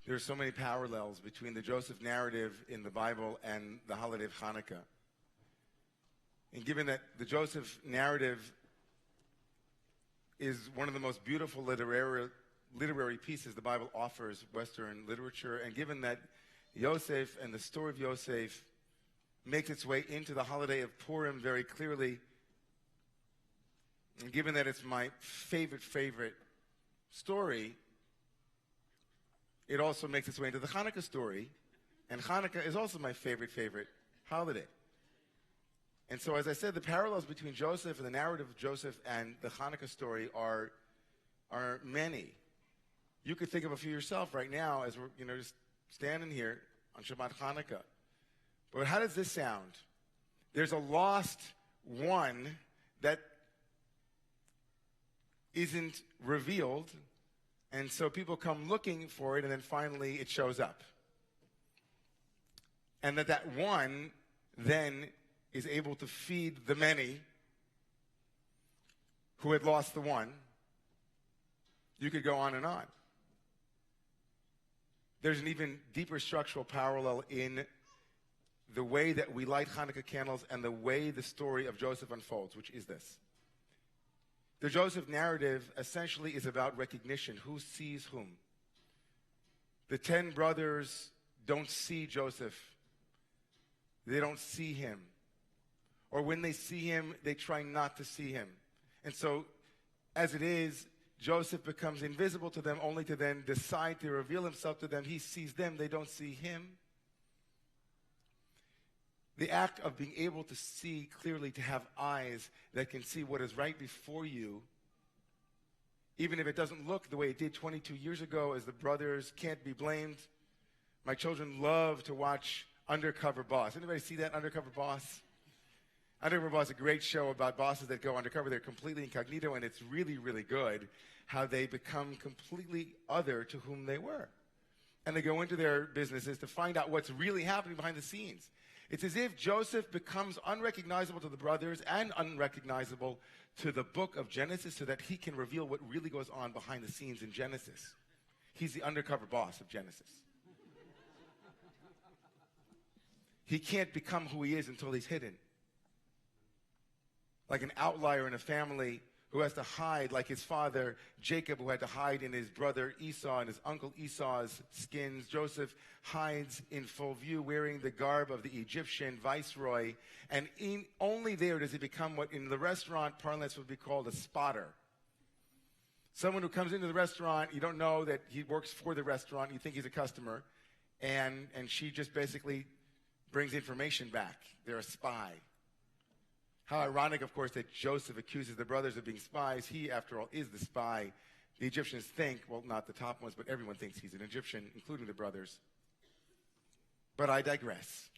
There are so many parallels between the Joseph narrative in the Bible and the holiday of Hanukkah. And given that the Joseph narrative is one of the most beautiful literary pieces the Bible offers Western literature, and given that Yosef and the story of Yosef makes its way into the holiday of Purim very clearly, and given that it's my favorite story, it also makes its way into the Hanukkah story, and Hanukkah is also my favorite holiday. And so, as I said, the parallels between Joseph and the narrative of Joseph and the Hanukkah story are many. You could think of a few yourself right now as we're just standing here on Shabbat Hanukkah. But how does this sound? There's a lost one that isn't revealed, and so people come looking for it, and then finally it shows up. And that one then is able to feed the many who had lost the one. You could go on and on. There's an even deeper structural parallel in the way that we light Hanukkah candles and the way the story of Joseph unfolds, which is this. The Joseph narrative essentially is about recognition. Who sees whom? The 10 brothers don't see Joseph. They don't see him. Or when they see him, they try not to see him. And so, as it is, Joseph becomes invisible to them only to then decide to reveal himself to them. He sees them, they don't see him. The act of being able to see clearly, to have eyes that can see what is right before you, even if it doesn't look the way it did 22 years ago, as the brothers can't be blamed. My children love to watch Undercover Boss. Anybody see that, Undercover Boss? Undercover Boss is a great show about bosses that go undercover. They're completely incognito, and it's really, really good how they become completely other to whom they were. And they go into their businesses to find out what's really happening behind the scenes. It's as if Joseph becomes unrecognizable to the brothers and unrecognizable to the book of Genesis so that he can reveal what really goes on behind the scenes in Genesis. He's the undercover boss of Genesis. He can't become who he is until he's hidden. Like an outlier in a family who has to hide, like his father Jacob, who had to hide in his brother Esau and his uncle Esau's skins. Joseph hides in full view, wearing the garb of the Egyptian viceroy, and only there does he become what in the restaurant parlance would be called a spotter. Someone who comes into the restaurant, you don't know that he works for the restaurant, you think he's a customer, and she just basically brings information back. They're a spy. How ironic, of course, that Joseph accuses the brothers of being spies. He, after all, is the spy. The Egyptians think, well, not the top ones, but everyone thinks he's an Egyptian, including the brothers. But I digress.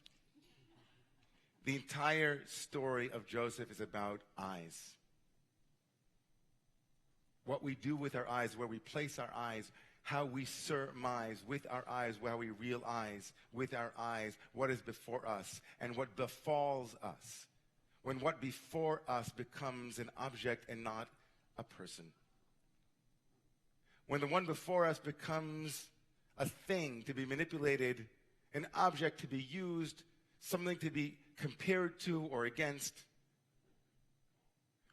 The entire story of Joseph is about eyes. What we do with our eyes, where we place our eyes, how we surmise with our eyes, how we realize with our eyes what is before us and what befalls us. When what before us becomes an object and not a person. When the one before us becomes a thing to be manipulated, an object to be used, something to be compared to or against.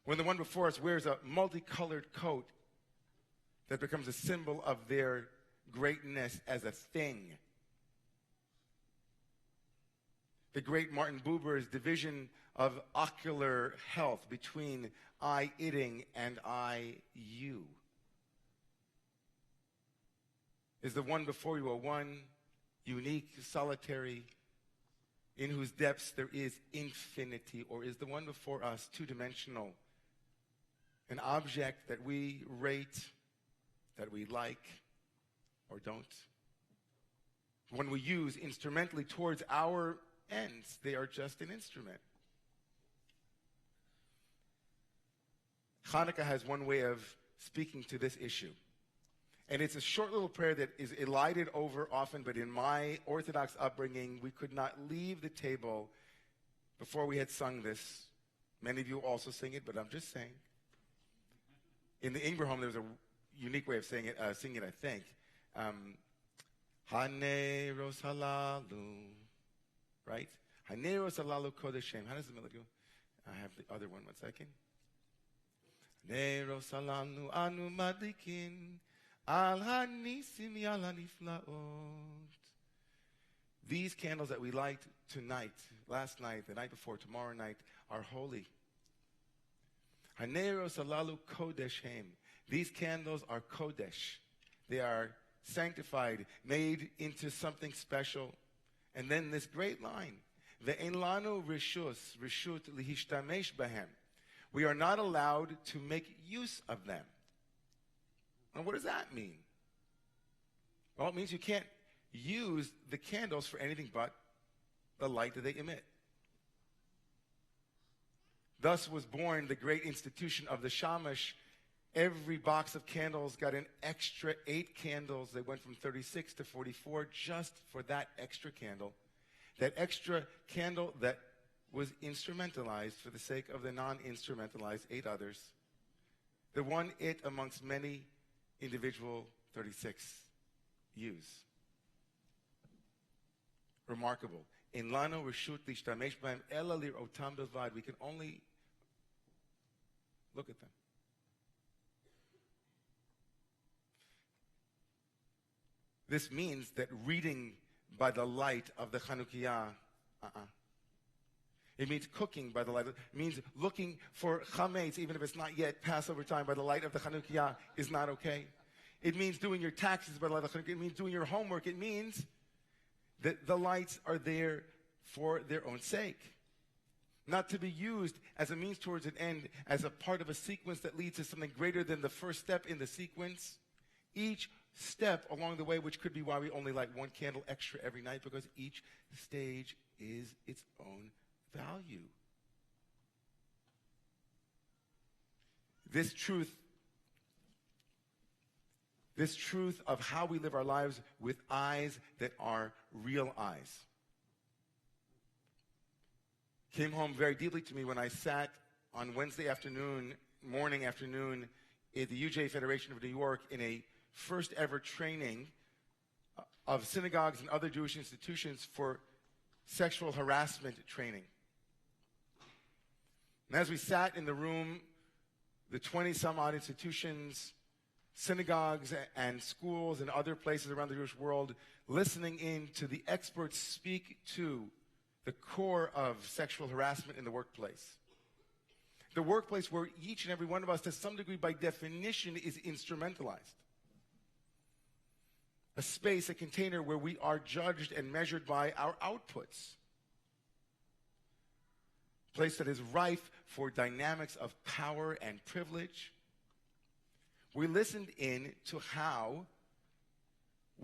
When the one before us wears a multicolored coat that becomes a symbol of their greatness as a thing. The great Martin Buber's division of ocular health between I-itting and I-you. Is the one before you a one, unique, solitary, in whose depths there is infinity, or is the one before us two-dimensional, an object that we rate, that we like, or don't? When we use instrumentally towards our ends, they are just an instrument. Hanukkah has one way of speaking to this issue. And it's a short little prayer that is elided over often, but in my Orthodox upbringing, we could not leave the table before we had sung this. Many of you also sing it, but I'm just saying. In the Ingber home, there was a unique way of saying it, singing it, I think. Haneros halalu. Right? Haneros halalu kodeshem. How does the middle go? I have the other one second. Haneros halalu anu madlikin al hanisim yal haniflaot. These candles that we light tonight, last night, the night before, tomorrow night, are holy. Haneros halalu kodeshem. These candles are kodesh. They are sanctified, made into something special. And then this great line, Ve'en lanu rishut lihishtamesh bahem. We are not allowed to make use of them. And what does that mean? Well, it means you can't use the candles for anything but the light that they emit. Thus was born the great institution of the shamash. Every box of candles got an extra 8 candles. They went from 36 to 44 just for that extra candle. That extra candle that was instrumentalized for the sake of the non-instrumentalized 8 others. The one it amongst many individual 36 use. Remarkable. In lano reshut lishtamesh b'hem ela lir'otam bilvad. We can only look at them. This means that reading by the light of the Hanukkah, It means cooking by the light. It means looking for chametz, even if it's not yet Passover time, by the light of the Hanukkah is not okay. It means doing your taxes by the light of the Hanukkah. It means doing your homework. It means that the lights are there for their own sake. Not to be used as a means towards an end, as a part of a sequence that leads to something greater than the first step in the sequence. Each step along the way, which could be why we only light 1 candle extra every night, because each stage is its own value. This truth of how we live our lives with eyes that are real eyes came home very deeply to me when I sat on Wednesday morning afternoon at the UJ Federation of New York in a first ever training of synagogues and other Jewish institutions for sexual harassment training. And as we sat in the room, the 20-some-odd institutions, synagogues and schools and other places around the Jewish world, listening in to the experts speak to the core of sexual harassment in the workplace. The workplace where each and every one of us, to some degree, by definition, is instrumentalized. A space, a container where we are judged and measured by our outputs. A place that is rife for dynamics of power and privilege. We listened in to how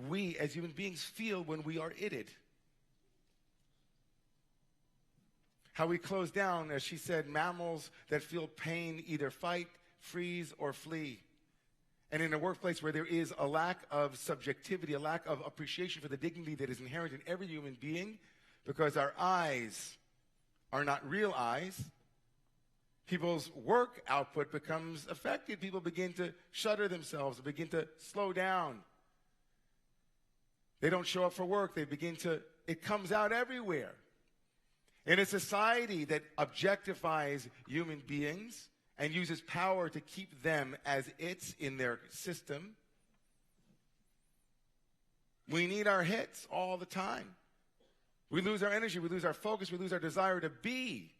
we as human beings feel when we are itted. How we close down, as she said, mammals that feel pain either fight, freeze, or flee. And in a workplace where there is a lack of subjectivity, a lack of appreciation for the dignity that is inherent in every human being, because our eyes are not real eyes, people's work output becomes affected. People begin to shutter themselves, begin to slow down. They don't show up for work. It comes out everywhere. In a society that objectifies human beings and uses power to keep them as its in their system, we need our hits all the time. We lose our energy, we lose our focus, we lose our desire to be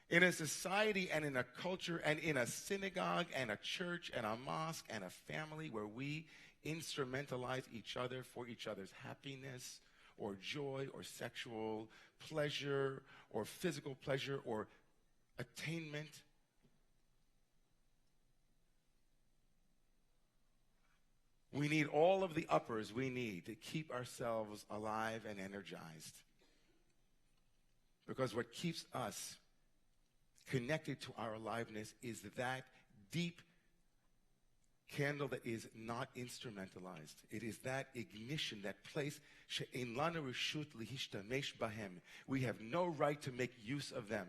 in a society and in a culture and in a synagogue and a church and a mosque and a family where we instrumentalize each other for each other's happiness or joy or sexual pleasure or physical pleasure or attainment. We need all of the uppers we need to keep ourselves alive and energized. Because what keeps us connected to our aliveness is that deep candle that is not instrumentalized. It is that ignition, that place. She'ein lanu reshut lihishtamesh bahem. We have no right to make use of them.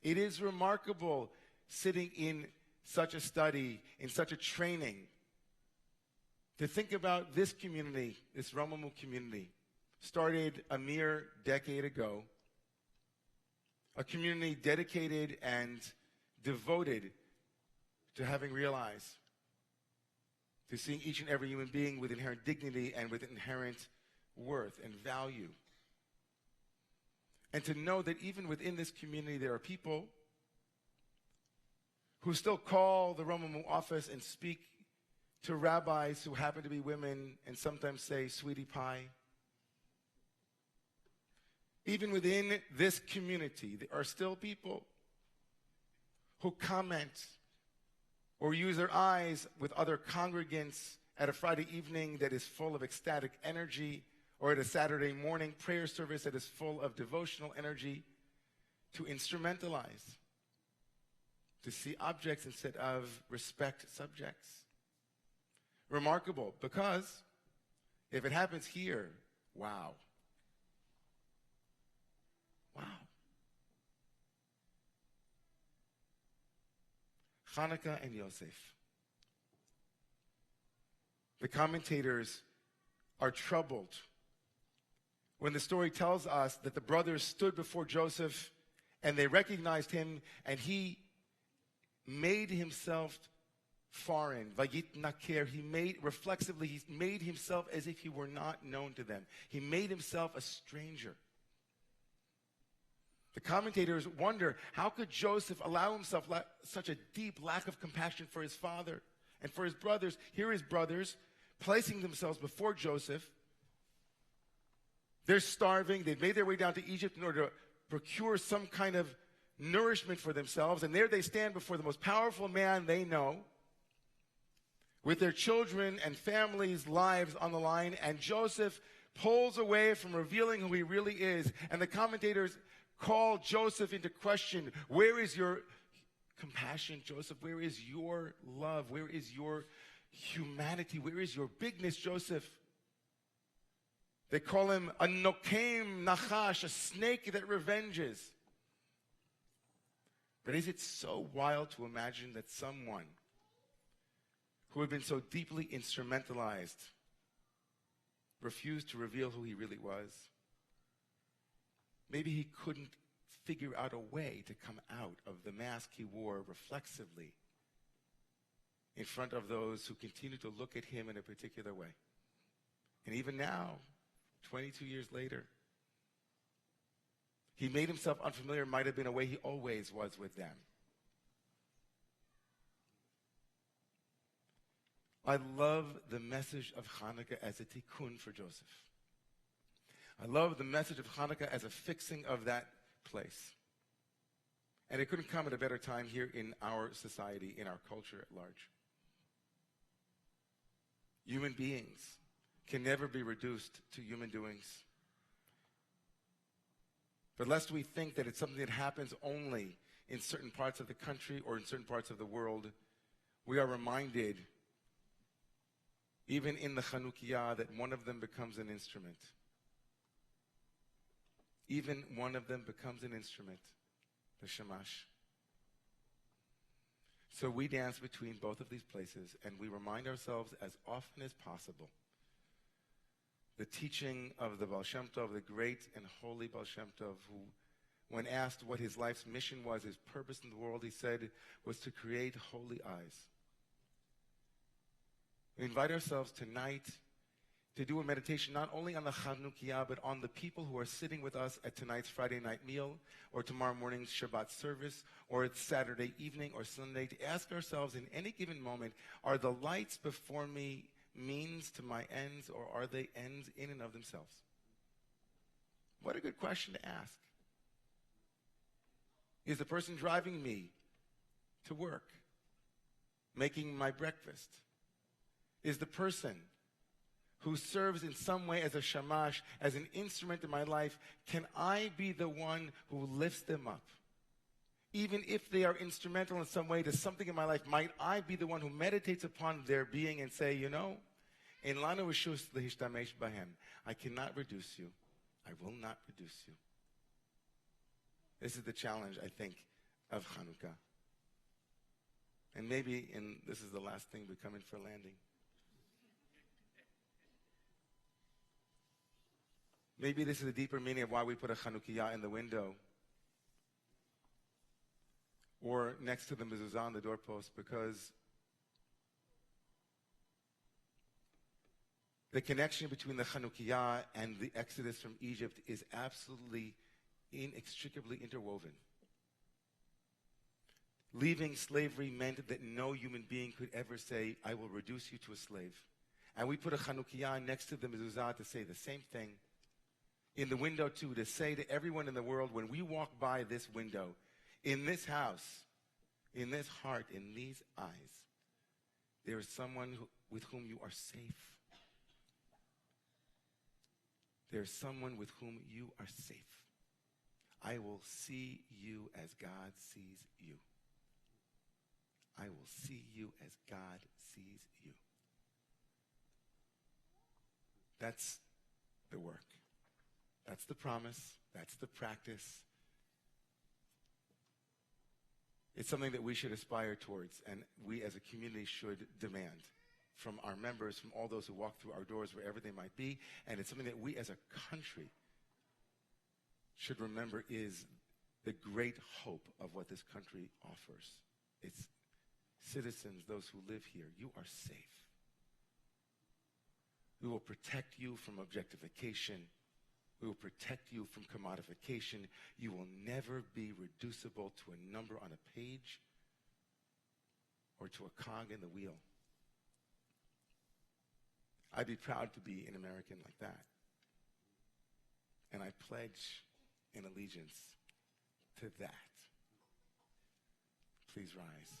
It is remarkable sitting in such a study, in such a training, To think about this community, this Romamu community, started a mere decade ago, a community dedicated and devoted to having real eyes, to seeing each and every human being with inherent dignity and with inherent worth and value. And to know that even within this community there are people who still call the Romamu office and speak to rabbis who happen to be women and sometimes say, sweetie pie. Even within this community, there are still people who comment or use their eyes with other congregants at a Friday evening that is full of ecstatic energy, or at a Saturday morning prayer service that is full of devotional energy, to instrumentalize, to see objects instead of respect subjects. Remarkable, because if it happens here, wow. Wow. Hanukkah and Yosef. The commentators are troubled when the story tells us that the brothers stood before Joseph and they recognized him, and he made himself foreign. Vayit nakir. He made himself as if he were not known to them. He made himself a stranger. The commentators wonder, how could Joseph allow himself such a deep lack of compassion for his father and for his brothers? Here his brothers placing themselves before Joseph. They're starving. They've made their way down to Egypt in order to procure some kind of nourishment for themselves. And there they stand before the most powerful man they know, with their children and families' lives on the line. And Joseph pulls away from revealing who he really is. And the commentators call Joseph into question. Where is your compassion, Joseph? Where is your love? Where is your humanity? Where is your bigness, Joseph? They call him a nokem nachash, a snake that revenges. But is it so wild to imagine that someone who had been so deeply instrumentalized refused to reveal who he really was? Maybe he couldn't figure out a way to come out of the mask he wore reflexively in front of those who continue to look at him in a particular way. And even now, 22 years later, he made himself unfamiliar. Might have been a way he always was with them. I love the message of Hanukkah as a tikkun for Joseph. I love the message of Hanukkah as a fixing of that place. And it couldn't come at a better time here in our society, in our culture at large. Human beings can never be reduced to human doings. But lest we think that it's something that happens only in certain parts of the country or in certain parts of the world, we are reminded, even in the Chanukiah, that one of them becomes an instrument. Even one of them becomes an instrument, the Shamash. So we dance between both of these places, and we remind ourselves as often as possible the teaching of the Baal Shem Tov, the great and holy Baal Shem Tov, who, when asked what his life's mission was, his purpose in the world, he said, was to create holy eyes. We invite ourselves tonight to do a meditation not only on the Chanukiah, but on the people who are sitting with us at tonight's Friday night meal, or tomorrow morning's Shabbat service, or it's Saturday evening or Sunday, to ask ourselves in any given moment, are the lights before me means to my ends, or are they ends in and of themselves? What a good question to ask. Is the person driving me to work making my breakfast? Is the person who serves in some way as a shamash, as an instrument in my life, can I be the one who lifts them up? Even if they are instrumental in some way to something in my life, might I be the one who meditates upon their being and say, you know, in lanu rishus lehishtamesh bahem, I cannot reduce you. I will not reduce you. This is the challenge, I think, of Hanukkah. And maybe this is the last thing we come in for landing. Maybe this is a deeper meaning of why we put a Hanukkah in the window or next to the mezuzah on the doorpost, because the connection between the Hanukkah and the Exodus from Egypt is absolutely inextricably interwoven. Leaving slavery meant that no human being could ever say, I will reduce you to a slave. And we put a Hanukkah next to the mezuzah to say the same thing. In the window, too, to say to everyone in the world, when we walk by this window, in this house, in this heart, in these eyes, there is someone with whom you are safe. There is someone with whom you are safe. I will see you as God sees you. I will see you as God sees you. That's the work. That's the promise. That's the practice. It's something that we should aspire towards, and we as a community should demand from our members, from all those who walk through our doors, wherever they might be. And it's something that we as a country should remember is the great hope of what this country offers. Its citizens, those who live here, you are safe. We will protect you from objectification. We will protect you from commodification. You will never be reducible to a number on a page or to a cog in the wheel. I'd be proud to be an American like that. And I pledge an allegiance to that. Please rise.